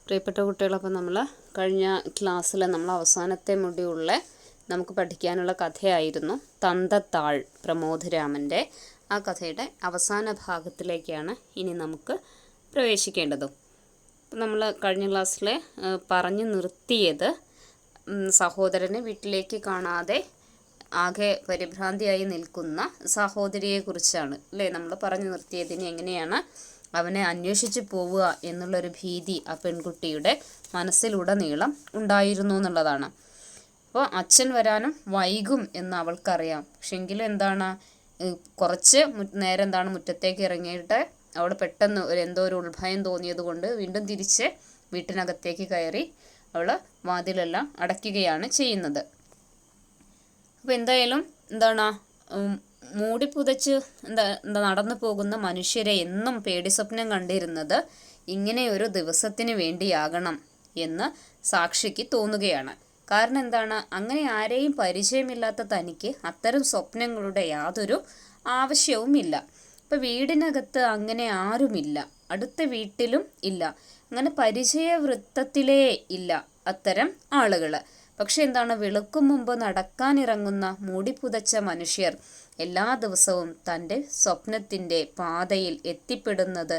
പ്രിയപ്പെട്ട കുട്ടികളപ്പോൾ നമ്മൾ കഴിഞ്ഞ ക്ലാസ്സിൽ നമ്മൾ അവസാനത്തെ മൊഡ്യൂളിൽ നമുക്ക് പഠിക്കാനുള്ള കഥയായിരുന്നു തന്തത്താൾ പ്രമോദരാമൻ്റെ. ആ കഥയുടെ അവസാന ഭാഗത്തിലേക്കാണ് ഇനി നമുക്ക് പ്രവേശിക്കേണ്ടതും. അപ്പം നമ്മൾ കഴിഞ്ഞ ക്ലാസ്സിൽ പറഞ്ഞു നിർത്തിയത് സഹോദരനെ വീട്ടിലേക്ക് കാണാതെ ആകെ പരിഭ്രാന്തിയായി നിൽക്കുന്ന സഹോദരിയെക്കുറിച്ചാണ് അല്ലേ നമ്മൾ പറഞ്ഞു നിർത്തിയതിന്. എങ്ങനെയാണ് അവനെ അന്വേഷിച്ച് പോവുക എന്നുള്ളൊരു ഭീതി ആ പെൺകുട്ടിയുടെ മനസ്സിലുടനീളം ഉണ്ടായിരുന്നു എന്നുള്ളതാണ്. അപ്പോൾ അച്ഛൻ വരാനും വൈകും എന്ന് അവൾക്കറിയാം. പക്ഷെങ്കിലും എന്താണ്, കുറച്ച് നേരം മുറ്റത്തേക്ക് ഇറങ്ങിയിട്ട് അവൾ പെട്ടെന്ന് എന്തോ ഒരു ഉൾഭയം തോന്നിയത് കൊണ്ട് വീണ്ടും തിരിച്ച് വീട്ടിനകത്തേക്ക് കയറി അവൾ വാതിലെല്ലാം അടയ്ക്കുകയാണ് ചെയ്യുന്നത്. അപ്പോൾ എന്തായാലും മൂടിപ്പുതച്ച് നടന്നു പോകുന്ന മനുഷ്യരെ എന്നും പേടി സ്വപ്നം കണ്ടിരുന്നത് ഇങ്ങനെയൊരു ദിവസത്തിന് വേണ്ടിയാകണം എന്ന് സാക്ഷിക്ക് തോന്നുകയാണ്. കാരണം അങ്ങനെ ആരെയും പരിചയമില്ലാത്ത തനിക്ക് അത്തരം സ്വപ്നങ്ങളുടെ യാതൊരു ആവശ്യവുമില്ല. ഇപ്പം വീടിനകത്ത് അങ്ങനെ ആരുമില്ല, അടുത്ത വീട്ടിലും ഇല്ല, അങ്ങനെ പരിചയവൃത്തത്തിലേ ഇല്ല അത്തരം ആളുകൾ. പക്ഷെ വെളുക്കും മുമ്പ് നടക്കാനിറങ്ങുന്ന മൂടിപ്പുതച്ച മനുഷ്യർ എല്ലാ ദിവസവും തൻ്റെ സ്വപ്നത്തിൻ്റെ പാതയിൽ എത്തിപ്പെടുന്നത്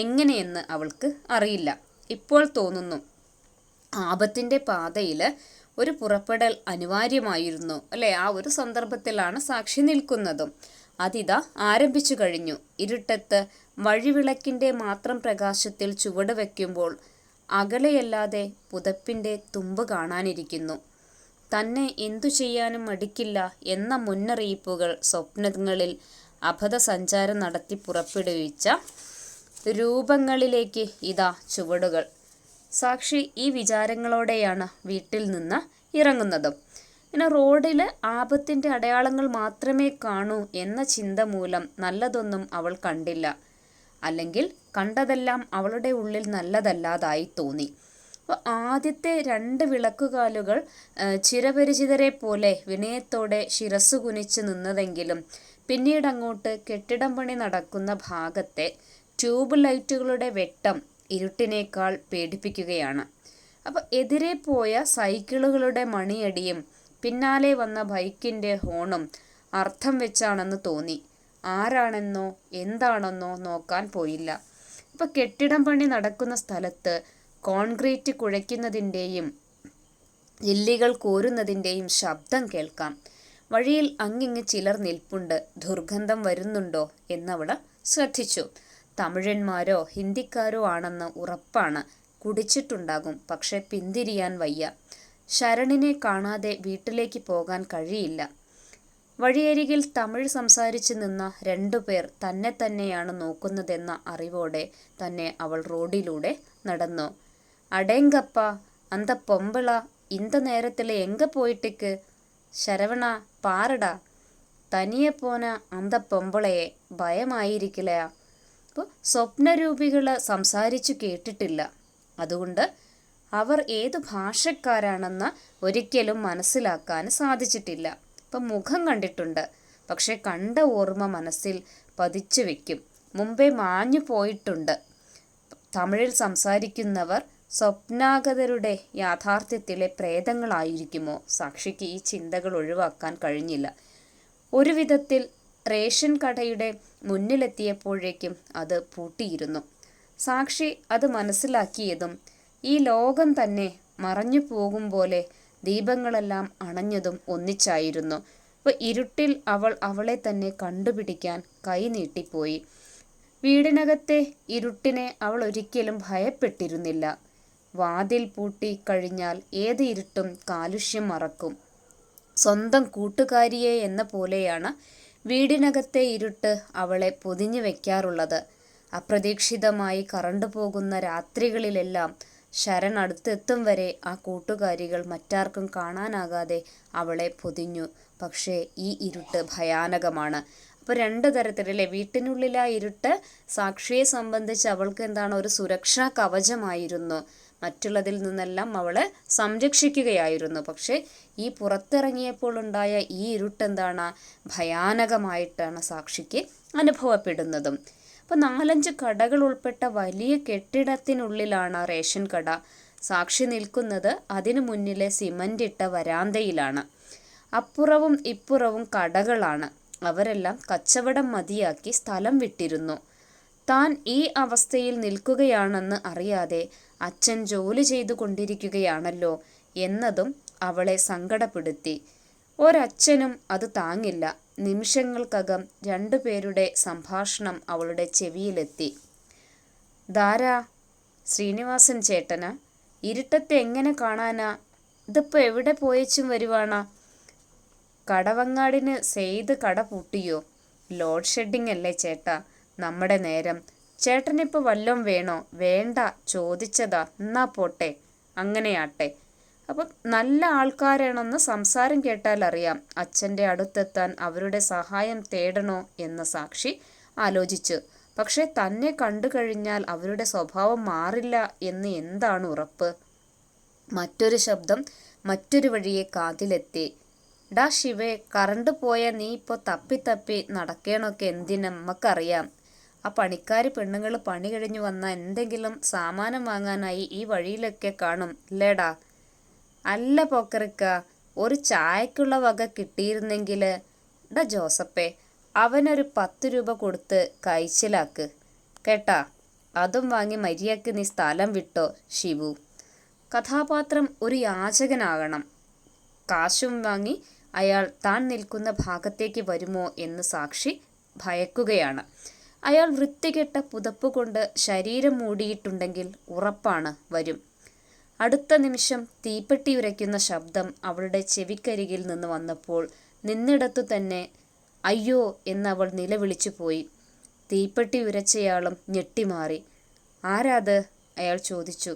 എങ്ങനെയെന്ന് അവൾക്ക് അറിയില്ല. ഇപ്പോൾ തോന്നുന്നു ആപത്തിൻ്റെ പാതയിൽ ഒരു പുറപ്പെടൽ അനിവാര്യമായിരുന്നു അല്ലേ. ആ ഒരു സന്ദർഭത്തിലാണ് സാക്ഷി നിൽക്കുന്നതും. അതിതാ ആരംഭിച്ചു കഴിഞ്ഞു. ഇരുട്ടത്ത് വഴിവിളക്കിൻ്റെ മാത്രം പ്രകാശത്തിൽ ചുവട് വയ്ക്കുമ്പോൾ അകലെയല്ലാതെ പുതപ്പിൻ്റെ തുമ്പ് കാണാനിരിക്കുന്നു. തന്നെ എന്തു ചെയ്യാനും മടിക്കില്ല എന്ന മുന്നറിയിപ്പുകൾ സ്വപ്നങ്ങളിൽ അബദ്ധസഞ്ചാരം നടത്തി പുറപ്പെടുവിച്ച രൂപങ്ങളിലേക്ക് ഇതാ ചുവടുകൾ. സാക്ഷി ഈ വിചാരങ്ങളോടെയാണ് വീട്ടിൽ നിന്ന് ഇറങ്ങുന്നതും. റോഡിൽ ആപത്തിൻ്റെ അടയാളങ്ങൾ മാത്രമേ കാണൂ എന്ന ചിന്ത മൂലം നല്ലതൊന്നും അവൾ കണ്ടില്ല. അല്ലെങ്കിൽ കണ്ടതെല്ലാം അവളുടെ ഉള്ളിൽ നല്ലതല്ലാതായി തോന്നി. അപ്പോൾ ആദ്യത്തെ 2 വിളക്കുകാലുകൾ ചിരപരിചിതരെ പോലെ വിനയത്തോടെ ശിരസ്സു കുനിച്ച് നിന്നതെങ്കിലും പിന്നീടങ്ങോട്ട് കെട്ടിടം പണി നടക്കുന്ന ഭാഗത്തെ ട്യൂബ് ലൈറ്റുകളുടെ വെട്ടം ഇരുട്ടിനേക്കാൾ പേടിപ്പിക്കുകയാണ്. അപ്പോൾ എതിരെ പോയ സൈക്കിളുകളുടെ മണിയടിയും പിന്നാലെ വന്ന ബൈക്കിൻ്റെ ഹോണും അർത്ഥം വെച്ചാണെന്ന് തോന്നി. ആരാണെന്നോ എന്താണെന്നോ നോക്കാൻ പോയില്ല. ഇപ്പോൾ കെട്ടിടം പണി നടക്കുന്ന സ്ഥലത്ത് കോൺക്രീറ്റ് കുഴയ്ക്കുന്നതിൻ്റെയും ജെല്ലികൾ കോരുന്നതിൻ്റെയും ശബ്ദം കേൾക്കാം. വഴിയിൽ അങ്ങിങ്ങ് ചിലർ നിൽപ്പുണ്ട്. ദുർഗന്ധം വരുന്നുണ്ടോ എന്നവൾ ശ്രദ്ധിച്ചു. തമിഴന്മാരോ ഹിന്ദിക്കാരോ ആണെന്ന് ഉറപ്പാണ്. കുടിച്ചിട്ടുണ്ടാകും, പക്ഷെ പിന്തിരിയാൻ വയ്യ. ശരണിനെ കാണാതെ വീട്ടിലേക്ക് പോകാൻ കഴിയില്ല. വഴിയരികിൽ തമിഴ് സംസാരിച്ച് നിന്ന 2 പേർ തന്നെ തന്നെയാണ് നോക്കുന്നതെന്ന അറിവോടെ തന്നെ അവൾ റോഡിലൂടെ നടന്നു. അടേങ്കപ്പ അന്ത പൊമ്പള ഇന്ത നേരത്തിൽ എങ്ക പോയിട്ടിക്ക് ശരവണ പാറടാ തനിയെ പോന അന്ത പൊമ്പളയെ ഭയമായിരിക്കില്ലയാ. അപ്പോൾ സ്വപ്നരൂപികൾ സംസാരിച്ചു കേട്ടിട്ടില്ല. അതുകൊണ്ട് അവർ ഏതു ഭാഷക്കാരാണെന്ന് ഒരിക്കലും മനസ്സിലാക്കാൻ സാധിച്ചിട്ടില്ല. ഇപ്പം മുഖം കണ്ടിട്ടുണ്ട്, പക്ഷെ കണ്ട ഓർമ്മ മനസ്സിൽ പതിച്ചു വയ്ക്കും. മുമ്പേ മാഞ്ഞു പോയിട്ടുണ്ട്. തമിഴിൽ സംസാരിക്കുന്നവർ സ്വപ്നാഗതരുടെ യാഥാർത്ഥ്യത്തിലെ പ്രേതങ്ങളായിരിക്കുമോ? സാക്ഷിക്ക് ഈ ചിന്തകൾ ഒഴിവാക്കാൻ കഴിഞ്ഞില്ല. ഒരു വിധത്തിൽ റേഷൻ കടയുടെ മുന്നിലെത്തിയപ്പോഴേക്കും അത് പൂട്ടിയിരുന്നു. സാക്ഷി അത് മനസ്സിലാക്കിയതും ഈ ലോകം തന്നെ മറഞ്ഞു പോകും പോലെ ദീപങ്ങളെല്ലാം അണഞ്ഞതും ഒന്നിച്ചായിരുന്നു. അപ്പോൾ ഇരുട്ടിൽ അവൾ അവളെ തന്നെ കണ്ടുപിടിക്കാൻ കൈ നീട്ടിപ്പോയി. വീടിനകത്തെ ഇരുട്ടിനെ അവൾ ഒരിക്കലും ഭയപ്പെട്ടിരുന്നില്ല. വാതിൽ പൂട്ടി കഴിഞ്ഞാൽ ഏത് ഇരുട്ടും കാലുഷ്യം മറക്കും. സ്വന്തം കൂട്ടുകാരിയെ എന്ന പോലെയാണ് വീടിനകത്തെ ഇരുട്ട് അവളെ പൊതിഞ്ഞു വയ്ക്കാറുള്ളത്. അപ്രതീക്ഷിതമായി കറണ്ടു പോകുന്ന രാത്രികളിലെല്ലാം ശരൺ അടുത്തെത്തും വരെ ആ കൂട്ടുകാരികൾ മറ്റാർക്കും കാണാനാകാതെ അവളെ പൊതിഞ്ഞു. പക്ഷേ ഈ ഇരുട്ട് ഭയാനകമാണ്. അപ്പോൾ 2 തരത്തിലല്ലേ. വീട്ടിനുള്ളിലെ ആ ഇരുട്ട് സാക്ഷിയെ സംബന്ധിച്ച് അവൾക്ക് ഒരു സുരക്ഷാ കവചമായിരുന്നു. മറ്റുള്ളതിൽ നിന്നെല്ലാം അവളെ സംരക്ഷിക്കുകയായിരുന്നു. പക്ഷേ ഈ പുറത്തിറങ്ങിയപ്പോൾ ഉണ്ടായ ഈ ഇരുട്ട് ഭയാനകമായിട്ടാണ് സാക്ഷിക്ക് അനുഭവപ്പെടുന്നതും. അപ്പോൾ 4-5 കടകൾ ഉൾപ്പെട്ട വലിയ കെട്ടിടത്തിനുള്ളിലാണ് റേഷൻ കട. സാക്ഷി നിൽക്കുന്നത് അതിനു മുന്നിലെ സിമൻ്റ് ഇട്ട വരാന്തയിലാണ്. അപ്പുറവും ഇപ്പുറവും കടകളാണ്. അവരെല്ലാം കച്ചവടം മതിയാക്കി സ്ഥലം വിട്ടിരുന്നു. താൻ ഈ അവസ്ഥയിൽ നിൽക്കുകയാണെന്ന് അറിയാതെ അച്ഛൻ ജോലി ചെയ്തു കൊണ്ടിരിക്കുകയാണല്ലോ എന്നതും അവളെ സങ്കടപ്പെടുത്തി. ഒരച്ഛനും അത് താങ്ങില്ല. നിമിഷങ്ങൾക്കകം 2 പേരുടെ സംഭാഷണം അവളുടെ ചെവിയിലെത്തി. "ധാരാ, ശ്രീനിവാസൻ ചേട്ടനാ? ഇരുട്ടത്ത് എങ്ങനെ കാണാനാ? ഇതിപ്പോൾ എവിടെ പോയേച്ചും വരുവാണാ? കടവങ്ങാടിന് സെയ്ത് കട പൂട്ടിയോ? ലോഡ് ഷെഡിങ് അല്ലേ ചേട്ടാ നമ്മുടെ നേരം. ചേട്ടനിപ്പോൾ വല്ലതും വേണോ?" "വേണ്ട, ചോദിച്ചതാ. എന്നാ പോട്ടെ." "അങ്ങനെയാട്ടെ." അപ്പം നല്ല ആൾക്കാരാണെന്ന് സംസാരം കേട്ടാൽ അറിയാം. അച്ഛൻ്റെ അടുത്തെത്താൻ അവരുടെ സഹായം തേടണോ എന്ന് സാക്ഷി ആലോചിച്ചു. പക്ഷെ തന്നെ കണ്ടു കഴിഞ്ഞാൽ അവരുടെ സ്വഭാവം മാറില്ല എന്ന് എന്താണ് ഉറപ്പ്? മറ്റൊരു ശബ്ദം മറ്റൊരു വഴിയെ കാതിലെത്തി. "ഡാ ശിവേ, കറണ്ട് പോയ നീ ഇപ്പോൾ തപ്പി നടക്കണൊക്കെ എന്തിനമ്മക്കറിയാം. ആ പണിക്കാരി പെണ്ണുങ്ങൾ പണി കഴിഞ്ഞു വന്നാൽ എന്തെങ്കിലും സാമാനം വാങ്ങാനായി ഈ വഴിയിലൊക്കെ കാണും ല്ലേടാ?" "അല്ല പോക്കറിക്ക, ഒരു ചായക്കുള്ള വക കിട്ടിയിരുന്നെങ്കിൽ." "ഡാ ജോസപ്പേ, അവനൊരു 10 രൂപ കൊടുത്ത് കഴിച്ചിലാക്ക് കേട്ടാ. അതും വാങ്ങി മര്യാദക്ക് നീ സ്ഥലം വിട്ടോ ശിവു." കഥാപാത്രം ഒരു യാചകനാകണം. കാശും വാങ്ങി അയാൾ താൻ നിൽക്കുന്ന ഭാഗത്തേക്ക് വരുമോ എന്ന് സാക്ഷി ഭയക്കുകയാണ്. അയാൾ വൃത്തികെട്ട പുതപ്പ് കൊണ്ട് ശരീരം മൂടിയിട്ടുണ്ടെങ്കിൽ ഉറപ്പാണ് വരും. അടുത്ത നിമിഷം തീപ്പെട്ടി ഉരയ്ക്കുന്ന ശബ്ദം അവളുടെ ചെവിക്കരികിൽ നിന്ന് വന്നപ്പോൾ നിന്നിടത്തു തന്നെ "അയ്യോ" എന്നവൾ നിലവിളിച്ചു പോയി. തീപ്പെട്ടി ഉരച്ചയാളും ഞെട്ടിമാറി. "ആരാത്?" അയാൾ ചോദിച്ചു.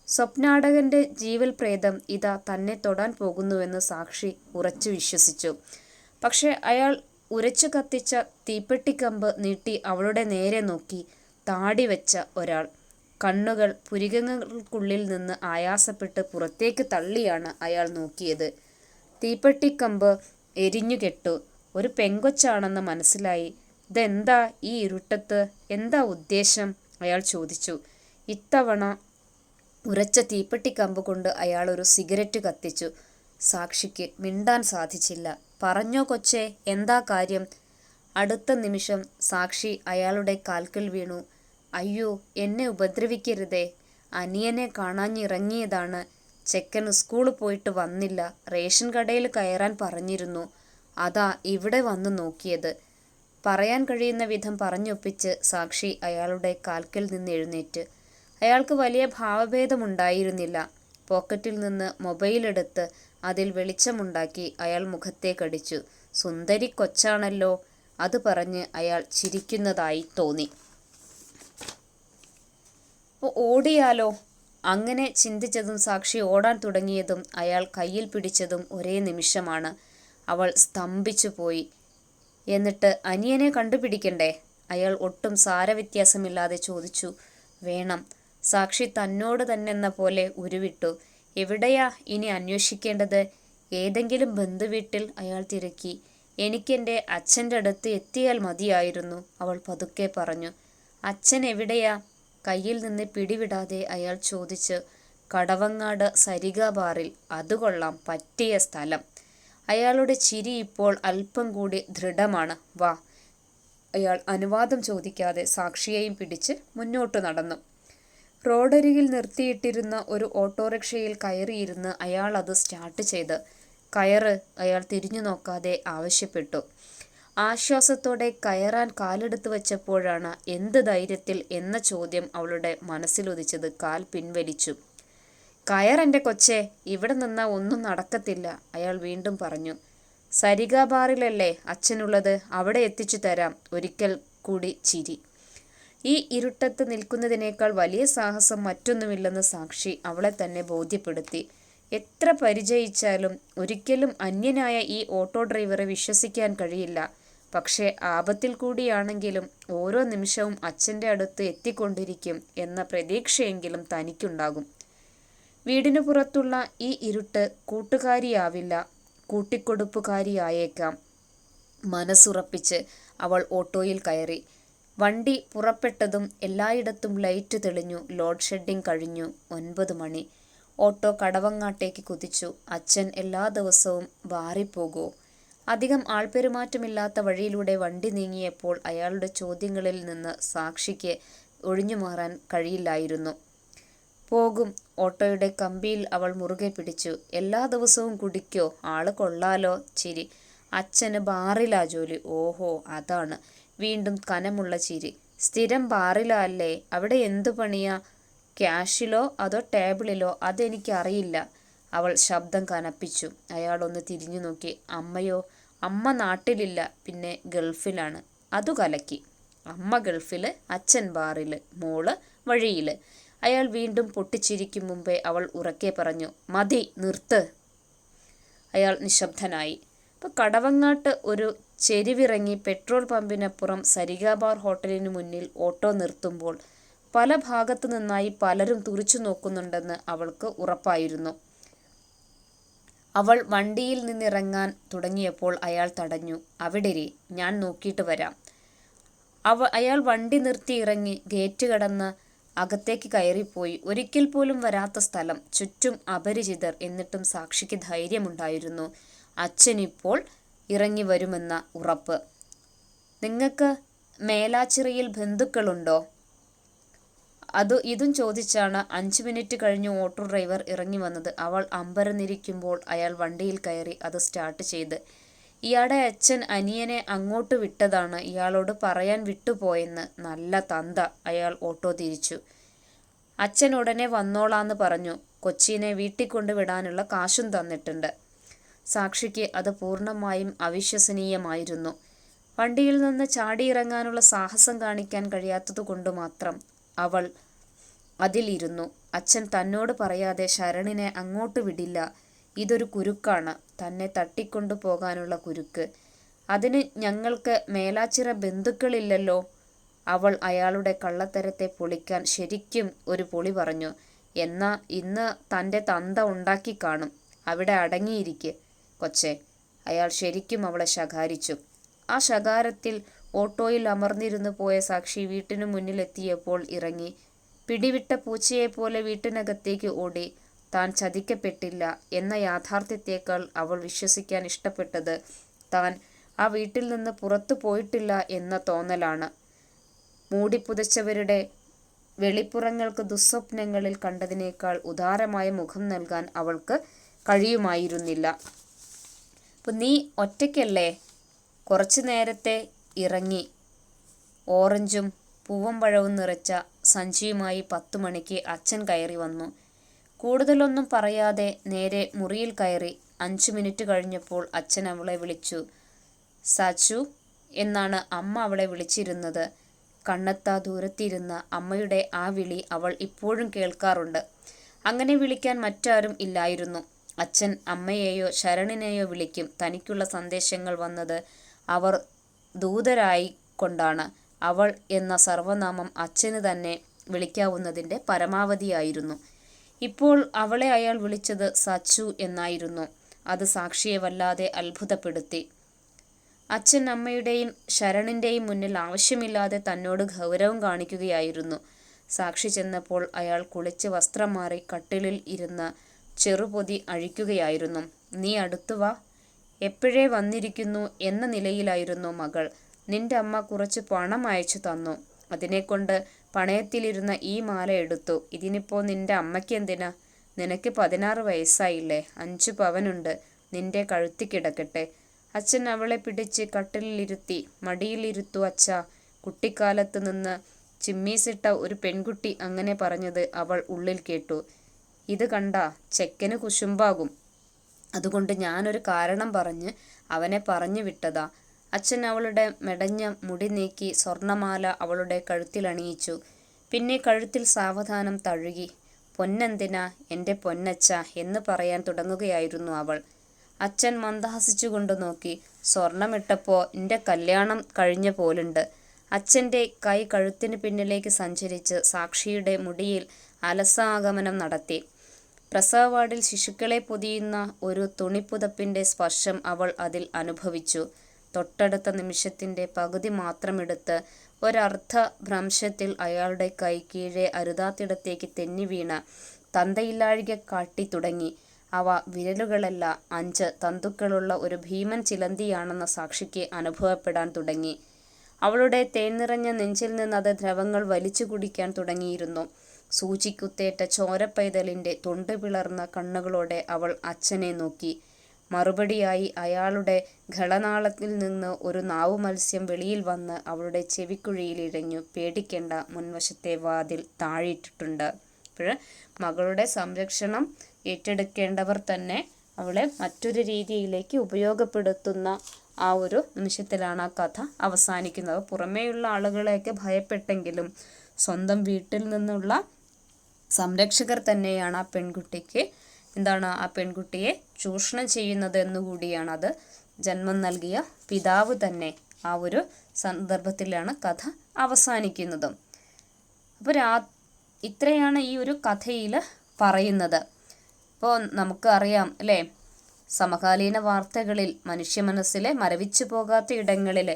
സ്വപ്നാടകന്റെ ജീവൽ പ്രേതം ഇതാ തന്നെ തൊടാൻ പോകുന്നുവെന്ന് സാക്ഷി ഉറച്ചു വിശ്വസിച്ചു. പക്ഷെ അയാൾ ഉരച്ചു കത്തിച്ച തീപ്പെട്ടിക്കമ്പ് നീട്ടി അവളുടെ നേരെ നോക്കി. താടി വെച്ച ഒരാൾ. കണ്ണുകൾ പുരികങ്ങൾക്കുള്ളിൽ നിന്ന് ആയാസപ്പെട്ട് പുറത്തേക്ക് തള്ളിയാണ് അയാൾ നോക്കിയത്. തീപ്പെട്ടിക്കമ്പ് എരിഞ്ഞു കെട്ടു. ഒരു പെങ്കൊച്ചാണെന്ന് മനസ്സിലായി. "ഇതെന്താ ഈ ഇരുട്ടത്ത്? എന്താ ഉദ്ദേശം?" അയാൾ ചോദിച്ചു. ഇത്തവണ ഉരച്ച തീപ്പെട്ടിക്കമ്പ് കൊണ്ട് അയാൾ ഒരു സിഗരറ്റ് കത്തിച്ചു. സാക്ഷിക്ക് മിണ്ടാൻ സാധിച്ചില്ല. "പറഞ്ഞോ കൊച്ചേ, എന്താ കാര്യം?" അടുത്ത നിമിഷം സാക്ഷി അയാളുടെ കാൽക്കൽ വീണു. "അയ്യോ, എന്നെ ഉപദ്രവിക്കരുതേ. അനിയനെ കാണാഞ്ഞിറങ്ങിയതാണ്. ചെക്കൻ സ്കൂളിൽ പോയിട്ട് വന്നില്ല. റേഷൻ കടയിൽ കയറാൻ പറഞ്ഞിരുന്നു. അതാ ഇവിടെ വന്ന് നോക്കിയത്." പറയാൻ കഴിയുന്ന വിധം പറഞ്ഞൊപ്പിച്ച് സാക്ഷി അയാളുടെ കാൽക്കൽ നിന്ന് എഴുന്നേറ്റ്. അയാൾക്ക് വലിയ ഭാവഭേദമുണ്ടായിരുന്നില്ല. പോക്കറ്റിൽ നിന്ന് മൊബൈലെടുത്ത് അതിൽ വെളിച്ചമുണ്ടാക്കി അയാൾ മുഖത്തേക്കടിച്ചു. "സുന്ദരി കൊച്ചാണല്ലോ." അത് പറഞ്ഞ് അയാൾ ചിരിക്കുന്നതായി തോന്നി. "ഓടിയാലോ?" അങ്ങനെ ചിന്തിച്ചതും സാക്ഷി ഓടാൻ തുടങ്ങിയതും അയാൾ കയ്യിൽ പിടിച്ചതും ഒരേ നിമിഷമാണ്. അവൾ സ്തംഭിച്ചു പോയി. "എന്നിട്ട് അനിയനെ കണ്ടുപിടിക്കണ്ടേ?" അയാൾ ഒട്ടും സാരവ്യത്യാസമില്ലാതെ ചോദിച്ചു. "വേണം." സാക്ഷി തന്നോട് തന്നെന്ന പോലെ ഉരുവിട്ടു. "എവിടെയാ ഇനി അന്വേഷിക്കേണ്ടത്?" ഏതെങ്കിലും ബന്ധുവീട്ടിൽ അയാൾ തിരക്കി. "എനിക്കെൻ്റെ അച്ഛൻ്റെ അടുത്ത് എത്തിയാൽ മതിയായിരുന്നു." അവൾ പതുക്കെ പറഞ്ഞു. "അച്ഛൻ എവിടെയാ?" കയ്യിൽ നിന്ന് പിടിവിടാതെ അയാൾ ചോദിച്ചു. "കടവങ്ങാട് സരിക ബാറിൽ." "അത് കൊള്ളാം, പറ്റിയ സ്ഥലം." അയാളുടെ ചിരി ഇപ്പോൾ അല്പം കൂടി ദൃഢമാണ്. "വാ." അയാൾ അനുവാദം ചോദിക്കാതെ സാക്ഷിയെയും പിടിച്ച് മുന്നോട്ടു നടന്നു. റോഡരികിൽ നിർത്തിയിട്ടിരുന്ന ഒരു ഓട്ടോറിക്ഷയിൽ കയറിയിരുന്ന് അയാൾ അത് സ്റ്റാർട്ട് ചെയ്ത്. "കയറ്." അയാൾ തിരിഞ്ഞു നോക്കാതെ ആവശ്യപ്പെട്ടു. ആശ്വാസത്തോടെ കയറാൻ കാലെടുത്ത് വച്ചപ്പോഴാണ് എന്ത് ധൈര്യത്തിൽ എന്ന ചോദ്യം അവളുടെ മനസ്സിലുദിച്ചത്. കാൽ പിൻവലിച്ചു. "കയറെൻ്റെ കൊച്ചേ, ഇവിടെ നിന്നാൽ ഒന്നും നടക്കത്തില്ല." അയാൾ വീണ്ടും പറഞ്ഞു. "സരിക ബാറിലല്ലേ അച്ഛനുള്ളത്? അവിടെ എത്തിച്ചു തരാം." ഒരിക്കൽ കൂടി ചിരി. ഈ ഇരുട്ടത്ത് നിൽക്കുന്നതിനേക്കാൾ വലിയ സാഹസം മറ്റൊന്നുമില്ലെന്ന് സാക്ഷി അവളെ തന്നെ ബോധ്യപ്പെടുത്തി. എത്ര പരിചയിച്ചാലും ഒരിക്കലും അന്യനായ ഈ ഓട്ടോ ഡ്രൈവറെ വിശ്വസിക്കാൻ കഴിയില്ല. പക്ഷേ ആപത്തിൽ കൂടിയാണെങ്കിലും ഓരോ നിമിഷവും അച്ഛൻ്റെ അടുത്ത് എത്തിക്കൊണ്ടിരിക്കും എന്ന പ്രതീക്ഷയെങ്കിലും തനിക്കുണ്ടാകും. വീടിനു പുറത്തുള്ള ഈ ഇരുട്ട് കൂട്ടുകാരിയാവില്ല, കൂട്ടിക്കൊടുപ്പുകാരിയായേക്കാം. മനസ്സുറപ്പിച്ച് അവൾ ഓട്ടോയിൽ കയറി. വണ്ടി പുറപ്പെട്ടതും എല്ലായിടത്തും ലൈറ്റ് തെളിഞ്ഞു. ലോഡ് ഷെഡിങ് കഴിഞ്ഞു. 9 മണി. ഓട്ടോ കടവങ്ങാട്ടേക്ക് കുതിച്ചു. അച്ഛൻ എല്ലാ ദിവസവും ബാറിപ്പോകോ? അധികം ആൾപെരുമാറ്റമില്ലാത്ത വഴിയിലൂടെ വണ്ടി നീങ്ങിയപ്പോൾ അയാളുടെ ചോദ്യങ്ങളിൽ നിന്ന് സാക്ഷിക്ക് ഒഴിഞ്ഞുമാറാൻ കഴിയില്ലായിരുന്നു. പോകും. ഓട്ടോയുടെ കമ്പിയിൽ അവൾ മുറുകെ പിടിച്ചു. എല്ലാ ദിവസവും കുടിക്കോ? ആള് കൊള്ളാലോ. ചിരി. അച്ഛന് ബാറിലാ ജോലി. ഓഹോ, അതാണ്. വീണ്ടും കനമുള്ള ചിരി. സ്ഥിരം ബാറിലാ അല്ലേ? അവിടെ എന്തു പണിയാ? ക്യാഷിലോ അതോ ടേബിളിലോ? അതെനിക്കറിയില്ല. അവൾ ശബ്ദം കനപ്പിച്ചു. അയാളൊന്ന് തിരിഞ്ഞു നോക്കി. അമ്മയോ? അമ്മ നാട്ടിലില്ല, പിന്നെ ഗൾഫിലാണ്. അതു കലക്കി. അമ്മ ഗൾഫില്, അച്ഛൻ ബാറില്, മോള് വഴിയില്. അയാൾ വീണ്ടും പൊട്ടിച്ചിരിക്കും മുമ്പേ അവൾ ഉറക്കെ പറഞ്ഞു, മതി, നിർത്ത്. അയാൾ നിശബ്ദനായി. അപ്പോൾ കടവങ്ങാട്ട് ഒരു ചെരിവിറങ്ങി പെട്രോൾ പമ്പിനപ്പുറം സരിഗ ബാർ ഹോട്ടലിനു മുന്നിൽ ഓട്ടോ നിർത്തുമ്പോൾ പല ഭാഗത്തു നിന്നായി പലരും തുറിച്ചു നോക്കുന്നുണ്ടെന്ന് അവൾക്ക് ഉറപ്പായിരുന്നു. അവൾ വണ്ടിയിൽ നിന്നിറങ്ങാൻ തുടങ്ങിയപ്പോൾ അയാൾ തടഞ്ഞു. അവിടെരി, ഞാൻ നോക്കിയിട്ട് വരാം. അയാൾ വണ്ടി നിർത്തി ഇറങ്ങി ഗേറ്റ് കടന്ന് അകത്തേക്ക് കയറിപ്പോയി. ഒരിക്കൽ പോലും വരാത്ത സ്ഥലം, ചുറ്റും അപരിചിതർ. എന്നിട്ടും സാക്ഷിക്ക് ധൈര്യമുണ്ടായിരുന്നു. അച്ഛനിപ്പോൾ ഇറങ്ങി വരുമെന്ന ഉറപ്പ്. നിങ്ങൾക്ക് മേലാച്ചിറയിൽ ബന്ധുക്കളുണ്ടോ? ഇതും ചോദിച്ചാണ് 5 മിനിറ്റ് കഴിഞ്ഞ് ഓട്ടോ ഡ്രൈവർ ഇറങ്ങി വന്നത്. അവൾ അമ്പരന്നിരിക്കുമ്പോൾ അയാൾ വണ്ടിയിൽ കയറി അത് സ്റ്റാർട്ട് ചെയ്ത്. ഇയാളുടെ അച്ഛൻ അനിയനെ അങ്ങോട്ട് വിട്ടതാണ്, ഇയാളോട് പറയാൻ വിട്ടുപോയെന്ന്. നല്ല തന്ത. അയാൾ ഓട്ടോ തിരിച്ചു. അച്ഛൻ ഉടനെ വന്നോളാന്ന് പറഞ്ഞു. കൊച്ചിനെ വീട്ടിൽ കൊണ്ടുവിടാനുള്ള കാശും തന്നിട്ടുണ്ട്. സാക്ഷിക്ക് അത് പൂർണ്ണമായും അവിശ്വസനീയമായിരുന്നു. വണ്ടിയിൽ നിന്ന് ചാടിയിറങ്ങാനുള്ള സാഹസം കാണിക്കാൻ കഴിയാത്തതുകൊണ്ട് മാത്രം അവൾ അതിലിരുന്നു. അച്ഛൻ തന്നോട് പറയാതെ ശരണിനെ അങ്ങോട്ട് വിടില്ല. ഇതൊരു കുരുക്കാണ്, തന്നെ തട്ടിക്കൊണ്ടു പോകാനുള്ള കുരുക്ക്. അതിന് ഞങ്ങൾക്ക് മേലാച്ചിറ ബന്ധുക്കളില്ലല്ലോ. അവൾ അയാളുടെ കള്ളത്തരത്തെ പൊളിക്കാൻ ശരിക്കും ഒരു പൊളി പറഞ്ഞു. എന്നാ ഇന്ന് തൻ്റെ തന്ത ഉണ്ടാക്കി കാണും. അവിടെ അടങ്ങിയിരിക്കെ കൊച്ചേ. അയാൾ ശരിക്കും അവളെ ശകാരിച്ചു. ആ ശകാരത്തിൽ ഓട്ടോയിൽ അമർന്നിരുന്നു പോയ സാക്ഷി വീട്ടിനു മുന്നിലെത്തിയപ്പോൾ ഇറങ്ങി. പിടിവിട്ട പൂച്ചയെപ്പോലെ വീട്ടിനകത്തേക്ക് ഓടി. താൻ ചതിക്കപ്പെട്ടില്ല എന്ന യാഥാർത്ഥ്യത്തേക്കാൾ അവൾ വിശ്വസിക്കാൻ ഇഷ്ടപ്പെട്ടത് താൻ ആ വീട്ടിൽ നിന്ന് പുറത്തു പോയിട്ടില്ല എന്ന തോന്നലാണ്. മൂടിപ്പുതച്ചവരുടെ വെളിപ്പുറങ്ങൾക്ക് ദുസ്വപ്നങ്ങളിൽ കണ്ടതിനേക്കാൾ ഉദാരമായ മുഖം നൽകാൻ അവൾക്ക് കഴിയുമായിരുന്നില്ല. അപ്പം നീ ഒറ്റയ്ക്കല്ലേ? കുറച്ചു നേരത്തെ ഇറങ്ങി. ഓറഞ്ചും പൂവമ്പഴവും നിറച്ച സഞ്ചിയുമായി 10 മണിക്ക് അച്ഛൻ കയറി വന്നു. കൂടുതലൊന്നും പറയാതെ നേരെ മുറിയിൽ കയറി. 5 മിനിറ്റ് കഴിഞ്ഞപ്പോൾ അച്ഛൻ അവളെ വിളിച്ചു. സാച്ചു എന്നാണ് അമ്മ അവളെ വിളിച്ചിരുന്നത്. കണ്ണെത്താ ദൂരത്തിരുന്ന അമ്മയുടെ ആ വിളി അവൾ ഇപ്പോഴും കേൾക്കാറുണ്ട്. അങ്ങനെ വിളിക്കാൻ മറ്റാരും ഇല്ലായിരുന്നു. അച്ഛൻ അമ്മയെയോ ശരണിനെയോ വിളിക്കും. തനിക്കുള്ള സന്ദേശങ്ങൾ വന്നത് അവർ ദൂതരായി കൊണ്ടാണ്. അവൾ എന്ന സർവനാമം അച്ഛന് തന്നെ വിളിക്കാവുന്നതിൻ്റെ പരമാവധിയായിരുന്നു. ഇപ്പോൾ അവളെ അയാൾ വിളിച്ചത് സച്ചു എന്നായിരുന്നു. അത് സാക്ഷിയെ വല്ലാതെ അത്ഭുതപ്പെടുത്തി. അച്ഛൻ അമ്മയുടെയും ശരണിൻ്റെയും മുന്നിൽ ആവശ്യമില്ലാതെ തന്നോട് ഗൗരവം കാണിക്കുകയായിരുന്നു. സാക്ഷി ചെന്നപ്പോൾ അയാൾ കുളിച്ച് വസ്ത്രം മാറി കട്ടിലിൽ ഇരുന്ന് ചെറുപൊതി അഴിക്കുകയായിരുന്നു. നീ അടുത്തു വാ. എപ്പോഴേ വന്നിരിക്കുന്നു എന്ന നിലയിലായിരുന്നു മകൾ. നിന്റെ അമ്മ കുറച്ച് പണം അയച്ചു തന്നു. അതിനെക്കൊണ്ട് പണയത്തിലിരുന്ന ഈ മാല എടുത്തു. ഇതിനിപ്പോൾ നിന്റെ അമ്മയ്ക്ക് എന്തിനാ? നിനക്ക് 16 വയസ്സായില്ലേ? 5 പവനുണ്ട്. നിന്റെ കഴുത്തി കിടക്കട്ടെ. അച്ഛൻ അവളെ പിടിച്ച് കട്ടിലിരുത്തി. മടിയിലിരുത്തു അച്ഛാ. കുട്ടിക്കാലത്ത് നിന്ന് ചിമ്മീസിട്ട ഒരു പെൺകുട്ടി അങ്ങനെ പറഞ്ഞത് അവൾ ഉള്ളിൽ കേട്ടു. ഇത് കണ്ട ചെക്കന് കുശുമ്പാകും. അതുകൊണ്ട് ഞാനൊരു കാരണം പറഞ്ഞ് അവനെ പറഞ്ഞു വിട്ടതാ. അച്ഛൻ അവളുടെ മെടഞ്ഞ മുടി നീക്കി സ്വർണമാല അവളുടെ കഴുത്തിലണിയിച്ചു. പിന്നെ കഴുത്തിൽ സാവധാനം തഴുകി. പൊന്നെന്തിനാ എൻ്റെ പൊന്നച്ച എന്ന് പറയാൻ തുടങ്ങുകയായിരുന്നു അവൾ. അച്ഛൻ മന്ദഹസിച്ചുകൊണ്ട് നോക്കി. സ്വർണമിട്ടപ്പോൾ എൻ്റെ കല്യാണം കഴിഞ്ഞ പോലുണ്ട്. അച്ഛൻ്റെ കൈ കഴുത്തിന് പിന്നിലേക്ക് സഞ്ചരിച്ച് സാക്ഷിയുടെ മുടിയിൽ അലസാഗമനം നടത്തി. പ്രസവ വാർഡിൽ ശിശുക്കളെ പൊതിയുന്ന ഒരു തുണിപ്പുതപ്പിൻ്റെ സ്പർശം അവൾ അതിൽ അനുഭവിച്ചു. തൊട്ടടുത്ത നിമിഷത്തിൻ്റെ പകുതി മാത്രമെടുത്ത് ഒരർത്ഥഭ്രംശത്തിൽ അയാളുടെ കൈ കീഴെ അരുതാത്തിടത്തേക്ക് തെന്നി വീണ തന്തയില്ലാഴിക കാട്ടി തുടങ്ങി. അവ വിരലുകളല്ല, 5 തന്തുക്കളുള്ള ഒരു ഭീമൻ ചിലന്തിയാണെന്ന സാക്ഷിക്ക് അനുഭവപ്പെടാൻ തുടങ്ങി. അവളുടെ തേൻ നിറഞ്ഞ നെഞ്ചിൽ നിന്ന് അത് ദ്രവങ്ങൾ വലിച്ചു കുടിക്കാൻ തുടങ്ങിയിരുന്നു. സൂചിക്കുത്തേറ്റ ചോരപ്പൈതലിൻ്റെ തൊണ്ട് പിളർന്ന കണ്ണുകളോടെ അവൾ അച്ഛനെ നോക്കി. മറുപടിയായി അയാളുടെ ഗളനാളത്തിൽ നിന്ന് ഒരു നാവുമത്സ്യം വെളിയിൽ വന്ന് അവളുടെ ചെവിക്കുഴിയിൽ ഇഴഞ്ഞു. പേടിക്കേണ്ട, മുൻവശത്തെ വാതിൽ താഴിട്ടിട്ടുണ്ട്. അപ്പോൾ മകളുടെ സംരക്ഷണം ഏറ്റെടുക്കേണ്ടവർ തന്നെ അവളെ മറ്റൊരു രീതിയിലേക്ക് ഉപയോഗപ്പെടുത്തുന്ന ആ ഒരു നിമിഷത്തിലാണ് ആ കഥ അവസാനിക്കുന്നത്. പുറമേയുള്ള ആളുകളെയൊക്കെ ഭയപ്പെട്ടെങ്കിലും സ്വന്തം വീട്ടിൽ നിന്നുള്ള സംരക്ഷകർ തന്നെയാണ് ആ പെൺകുട്ടിക്ക് ആ പെൺകുട്ടിയെ ചൂഷണം ചെയ്യുന്നത് എന്നുകൂടിയാണ്. അത് ജന്മം നൽകിയ പിതാവ് തന്നെ ആ ഒരു സന്ദർഭത്തിലാണ് കഥ അവസാനിക്കുന്നതും. അപ്പോൾ ഇത്രയാണ് ഈ ഒരു കഥയിൽ പറയുന്നത്. ഇപ്പോൾ നമുക്ക് അറിയാം അല്ലേ, സമകാലീന വാർത്തകളിൽ മനുഷ്യ മനസ്സിലെ മരവിച്ചു പോകാത്ത ഇടങ്ങളിൽ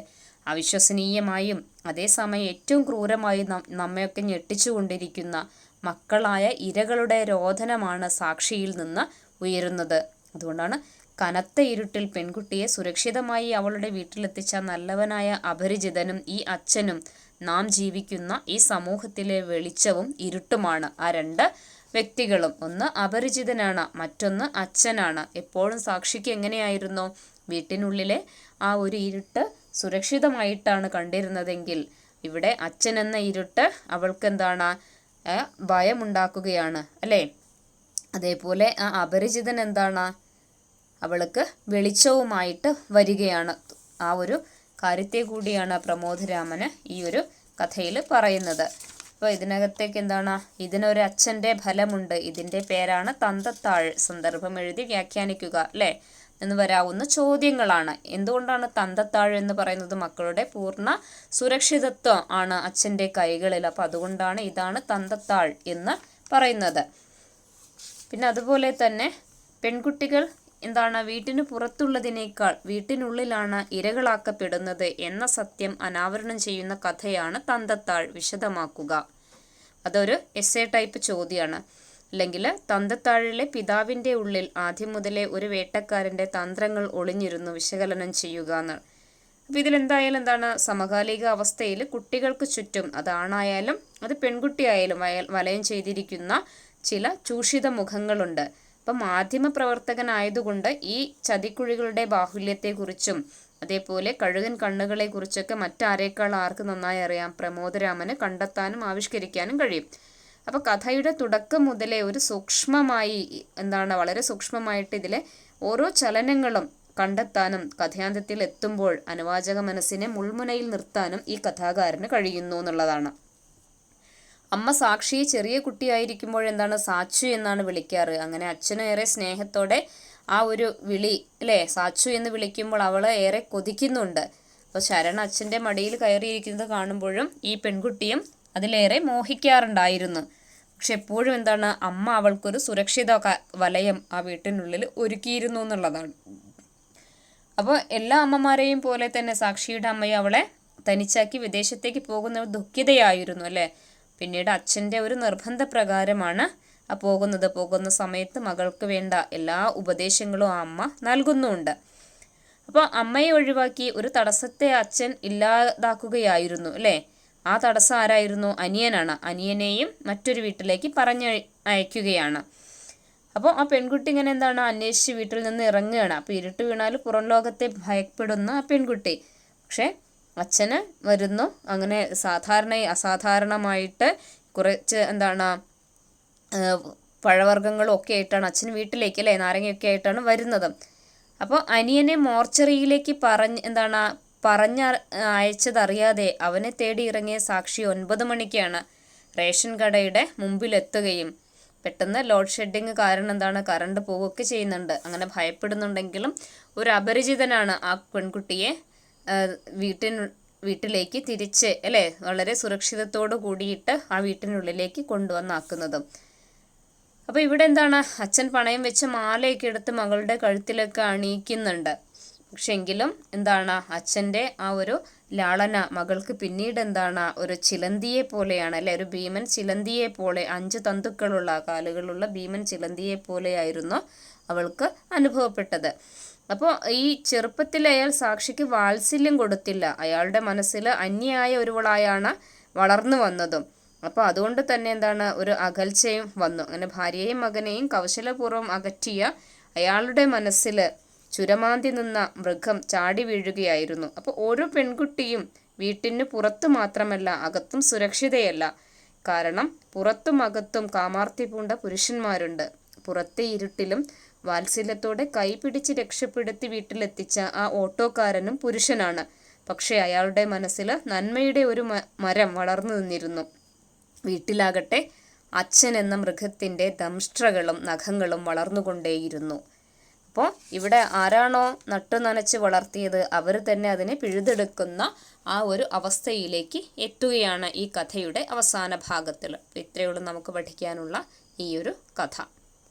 അവിശ്വസനീയമായും അതേസമയം ഏറ്റവും ക്രൂരമായും നമ്മയൊക്കെ ഞെട്ടിച്ചുകൊണ്ടിരിക്കുന്ന മക്കളായ ഇരകളുടെ രോദനമാണ് സാക്ഷിയിൽ നിന്ന് ഉയരുന്നത്. അതുകൊണ്ടാണ് കനത്ത ഇരുട്ടിൽ പെൺകുട്ടിയെ സുരക്ഷിതമായി അവളുടെ വീട്ടിലെത്തിച്ച നല്ലവനായ അപരിചിതനും ഈ അച്ഛനും നാം ജീവിക്കുന്ന ഈ സമൂഹത്തിലെ വെളിച്ചവും ഇരുട്ടുമാണ്. ആ 2 വ്യക്തികളും, ഒന്ന് അപരിചിതനാണ്, മറ്റൊന്ന് അച്ഛനാണ്. എപ്പോഴും സാക്ഷിക്ക് എങ്ങനെയായിരുന്നു? വീട്ടിനുള്ളിലെ ആ ഒരു ഇരുട്ട് സുരക്ഷിതമായിട്ടാണ് കണ്ടിരുന്നതെങ്കിൽ ഇവിടെ അച്ഛൻ എന്ന ഇരുട്ട് അവൾക്ക് ഭയമുണ്ടാക്കുകയാണ് അല്ലേ? അതേപോലെ ആ അപരിചിതൻ അവൾക്ക് വെളിച്ചവുമായിട്ട് വരികയാണ്. ആ ഒരു കാര്യത്തെ കൂടിയാണ് പ്രമോദരാമന് ഈ ഒരു കഥയിൽ പറയുന്നത്. അപ്പോൾ ഇതിനകത്തേക്ക് ഇതിനൊരു അച്ഛൻ്റെ ഫലമുണ്ട്. ഇതിൻ്റെ പേരാണ് തന്തത്താഴ്. സന്ദർഭം എഴുതി വ്യാഖ്യാനിക്കുക അല്ലേ എന്ന് വരാവുന്ന ചോദ്യങ്ങളാണ്. എന്തുകൊണ്ടാണ് തന്തത്താഴ് എന്ന് പറയുന്നത്? മക്കളുടെ പൂർണ്ണ സുരക്ഷിതത്വം ആണ് അച്ഛൻ്റെ കൈകളിൽ. അപ്പോൾ അതുകൊണ്ടാണ് ഇതാണ് തന്തത്താഴ് എന്ന് പറയുന്നത്. പിന്നെ അതുപോലെ തന്നെ പെൺകുട്ടികൾ വീട്ടിന് പുറത്തുള്ളതിനേക്കാൾ വീട്ടിനുള്ളിലാണ് ഇരകളാക്കപ്പെടുന്നത് എന്ന സത്യം അനാവരണം ചെയ്യുന്ന കഥയാണ് തന്തത്താഴ്. വിശദമാക്കുക. അതൊരു എസ്സേ ടൈപ്പ് ചോദ്യമാണ്. അല്ലെങ്കിൽ തന്തത്താഴിലെ പിതാവിൻ്റെ ഉള്ളിൽ ആദ്യം മുതലേ ഒരു വേട്ടക്കാരൻ്റെ തന്ത്രങ്ങൾ ഒളിഞ്ഞിരുന്നു, വിശകലനം ചെയ്യുക എന്നാണ്. അപ്പോൾ ഇതിലെന്തായാലും സമകാലിക അവസ്ഥയിൽ കുട്ടികൾക്ക് ചുറ്റും, അതാണായാലും അത് പെൺകുട്ടിയായാലും വലയം ചെയ്തിരിക്കുന്ന ചില ചൂഷിത മുഖങ്ങളുണ്ട്. അപ്പം മാധ്യമപ്രവർത്തകനായതുകൊണ്ട് ഈ ചതിക്കുഴികളുടെ ബാഹുല്യത്തെക്കുറിച്ചും അതേപോലെ കഴുകൻ കണ്ണുകളെക്കുറിച്ചൊക്കെ മറ്റാരേക്കാൾ ആർക്ക് നന്നായി അറിയാം? പ്രമോദരാമന് കണ്ടെത്താനും ആവിഷ്കരിക്കാനും കഴിയും. അപ്പോൾ കഥയുടെ തുടക്കം മുതലേ ഒരു സൂക്ഷ്മമായി വളരെ സൂക്ഷ്മമായിട്ട് ഇതിലെ ഓരോ ചലനങ്ങളും കണ്ടെത്താനും കഥയാന്ത്യത്തിൽ എത്തുമ്പോൾ അനുവാചക മനസ്സിനെ മുൾമുനയിൽ നിർത്താനും ഈ കഥാകാരന് കഴിയുന്നു എന്നുള്ളതാണ്. അമ്മ സാക്ഷിയെ ചെറിയ കുട്ടിയായിരിക്കുമ്പോൾ സാച്ചു എന്നാണ് വിളിക്കാറ്. അങ്ങനെ അച്ഛനും ഏറെ സ്നേഹത്തോടെ ആ ഒരു വിളി അല്ലേ, സാച്ചു എന്ന് വിളിക്കുമ്പോൾ അവൾ ഏറെ കൊതിക്കുന്നുണ്ട്. അപ്പോൾ ശരൺ അച്ഛൻ്റെ മടിയിൽ കയറിയിരിക്കുന്നത് കാണുമ്പോഴും ഈ പെൺകുട്ടിയും അതിലേറെ മോഹിക്കാറുണ്ടായിരുന്നു. പക്ഷെ എപ്പോഴും അമ്മ അവൾക്കൊരു സുരക്ഷിത വലയം ആ വീട്ടിനുള്ളിൽ ഒരുക്കിയിരുന്നു എന്നുള്ളതാണ്. അപ്പോൾ എല്ലാ അമ്മമാരെയും പോലെ തന്നെ സാക്ഷിയുടെ അമ്മയും അവളെ തനിച്ചാക്കി വിദേശത്തേക്ക് പോകുന്ന ദുഃഖിതയായിരുന്നു അല്ലേ. പിന്നീട് അച്ഛൻ്റെ ഒരു നിർബന്ധപ്രകാരമാണ് പോകുന്ന സമയത്ത് മകൾക്ക് വേണ്ട എല്ലാ ഉപദേശങ്ങളും ആ അമ്മ നൽകുന്നുമുണ്ട്. അപ്പോൾ അമ്മയെ ഒഴിവാക്കി ഒരു തടസ്സത്തെ അച്ഛൻ ഇല്ലാതാക്കുകയായിരുന്നു അല്ലേ. ആ തടസ്സം ആരായിരുന്നു? അനിയനാണ്. അനിയനെയും മറ്റൊരു വീട്ടിലേക്ക് അയക്കുകയാണ്. അപ്പോൾ ആ പെൺകുട്ടി ഇങ്ങനെ അന്വേഷിച്ച് വീട്ടിൽ നിന്ന് ഇറങ്ങുകയാണ്. അപ്പോൾ ഇരുട്ട് വീണാൽ പുറം ലോകത്തെ ഭയപ്പെടുന്ന ആ പെൺകുട്ടി, പക്ഷേ അച്ഛന് വരുന്നു. അങ്ങനെ അസാധാരണമായിട്ട് കുറച്ച് പഴവർഗ്ഗങ്ങളും ഒക്കെ ആയിട്ടാണ് അച്ഛൻ വീട്ടിലേക്ക് അല്ലേ, നാരങ്ങയൊക്കെ ആയിട്ടാണ് വരുന്നത്. അപ്പോൾ അനിയനെ മോർച്ചറിയിലേക്ക് പറഞ്ഞ് അയച്ചതറിയാതെ അവനെ തേടി ഇറങ്ങിയ സാക്ഷി 9 മണിക്കാണ് റേഷൻ കടയുടെ മുമ്പിലെത്തുകയും പെട്ടെന്ന് ലോഡ് ഷെഡിങ് കാരണം കറണ്ട് പോവുകയൊക്കെ ചെയ്യുന്നുണ്ട്. അങ്ങനെ ഭയപ്പെടുന്നുണ്ടെങ്കിലും ഒരു അപരിചിതനാണ് ആ പെൺകുട്ടിയെ വീട്ടിലേക്ക് തിരിച്ച് അല്ലേ വളരെ സുരക്ഷിതത്തോടു കൂടിയിട്ട് ആ വീട്ടിനുള്ളിലേക്ക് കൊണ്ടുവന്നാക്കുന്നതും. അപ്പോൾ ഇവിടെ അച്ഛൻ പണയം വെച്ച് മാലയൊക്കെ എടുത്ത് മകളുടെ കഴുത്തിലൊക്കെ അണിയിക്കുന്നുണ്ട്. പക്ഷെ എങ്കിലും എന്താണ്, അച്ഛൻ്റെ ആ ഒരു ലാളന മകൾക്ക് പിന്നീട് എന്താണ്, ഒരു ചിലന്തിയെ പോലെയാണ് അല്ലെ, ഒരു ഭീമൻ ചിലന്തിയെ പോലെ, 5 തന്തുക്കളുള്ള കാലുകളുള്ള ഭീമൻ ചിലന്തിയെ പോലെയായിരുന്നു അവൾക്ക് അനുഭവപ്പെട്ടത്. അപ്പോൾ ഈ ചെറുപ്പത്തിൽ അയാൾ സാക്ഷിക്ക് വാത്സല്യം കൊടുത്തില്ല. അയാളുടെ മനസ്സിൽ അന്യായ ഒരുവളായാണ് വളർന്നു വന്നതും. അപ്പോൾ അതുകൊണ്ട് തന്നെ എന്താണ്, ഒരു അകൽച്ചയും വന്നു. അങ്ങനെ ഭാര്യയെയും മകനെയും കൗശലപൂർവ്വം അകറ്റിയ അയാളുടെ മനസ്സിൽ ചുരമാന്തി നിന്ന മൃഗം ചാടി വീഴുകയായിരുന്നു. അപ്പോൾ ഓരോ പെൺകുട്ടിയും വീട്ടിന് പുറത്തു മാത്രമല്ല അകത്തും സുരക്ഷിതയല്ല. കാരണം പുറത്തും അകത്തും കാമാർത്തി പൂണ്ട പുരുഷന്മാരുണ്ട്. പുറത്തെ ഇരുട്ടിലും വാത്സല്യത്തോടെ കൈപിടിച്ച് രക്ഷപ്പെടുത്തി വീട്ടിലെത്തിച്ച ആ ഓട്ടോക്കാരനും പുരുഷനാണ്. പക്ഷേ അയാളുടെ മനസ്സിൽ നന്മയുടെ ഒരു മരം വളർന്നു നിന്നിരുന്നു. വീട്ടിലാകട്ടെ അച്ഛൻ എന്ന മൃഗത്തിൻ്റെ ദംഷ്ട്രകളും നഖങ്ങളും വളർന്നുകൊണ്ടേയിരുന്നു. അപ്പോൾ ഇവിടെ ആരാണോ നട്ടു നനച്ച് വളർത്തിയത് അവർ തന്നെ അതിനെ പിഴുതെടുക്കുന്ന ആ ഒരു അവസ്ഥയിലേക്ക് എത്തുകയാണ് ഈ കഥയുടെ അവസാന ഭാഗത്തിൽ. ഇത്രയേ ഉള്ളൂ നമുക്ക് പഠിക്കാനുള്ള ഈ ഒരു കഥ.